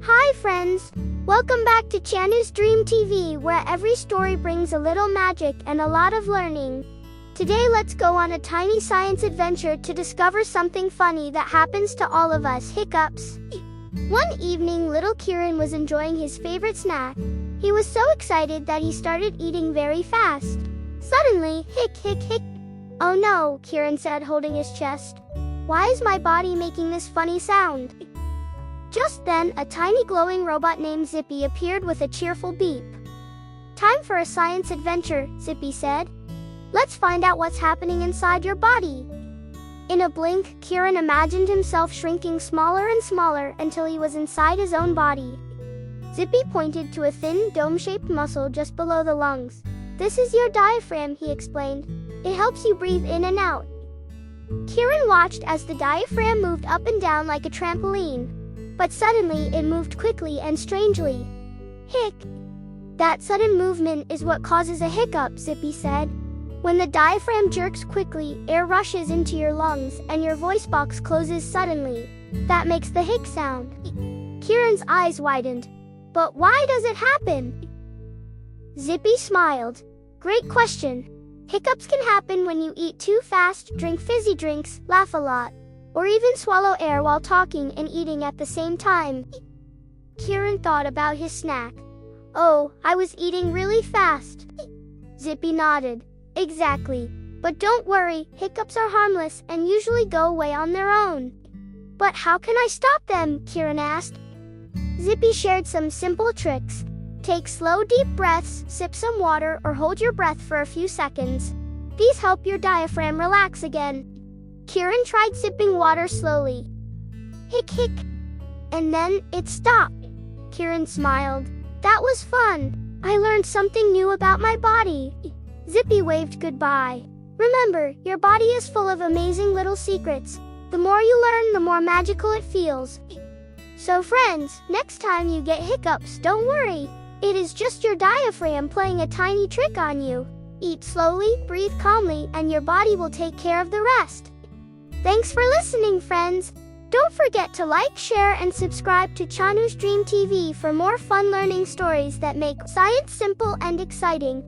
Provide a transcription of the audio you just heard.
Hi friends! Welcome back to Chanu's Dream TV, where every story brings a little magic and a lot of learning. Today let's go on a tiny science adventure to discover something funny that happens to all of us, hiccups. One evening, little Kiran was enjoying his favorite snack. He was so excited that he started eating very fast. Suddenly, hic hic hic. Oh no, Kiran said, holding his chest. Why is my body making this funny sound? Just then, a tiny glowing robot named Zippy appeared with a cheerful beep. Time for a science adventure, Zippy said. Let's find out what's happening inside your body. In a blink, Kiran imagined himself shrinking smaller and smaller until he was inside his own body. Zippy pointed to a thin, dome-shaped muscle just below the lungs. This is your diaphragm, he explained. It helps you breathe in and out. Kiran watched as the diaphragm moved up and down like a trampoline. But suddenly, it moved quickly and strangely. Hic! That sudden movement is what causes a hiccup, Zippy said. When the diaphragm jerks quickly, air rushes into your lungs and your voice box closes suddenly. That makes the hic sound. Kiran's eyes widened. But why does it happen? Zippy smiled. Great question. Hiccups can happen when you eat too fast, drink fizzy drinks, laugh a lot, or even swallow air while talking and eating at the same time. Kiran thought about his snack. Oh, I was eating really fast. Zippy nodded. Exactly. But don't worry, hiccups are harmless and usually go away on their own. But how can I stop them? Kiran asked. Zippy shared some simple tricks. Take slow, deep breaths, sip some water, or hold your breath for a few seconds. These help your diaphragm relax again. Kiran tried sipping water slowly. Hic hic. And then it stopped. Kiran smiled. That was fun. I learned something new about my body. Zippy waved goodbye. Remember, your body is full of amazing little secrets. The more you learn, the more magical it feels. So friends, next time you get hiccups, don't worry. It is just your diaphragm playing a tiny trick on you. Eat slowly, breathe calmly, and your body will take care of the rest. Thanks for listening, friends. Don't forget to like, share, and subscribe to Chanu's Dream TV for more fun learning stories that make science simple and exciting.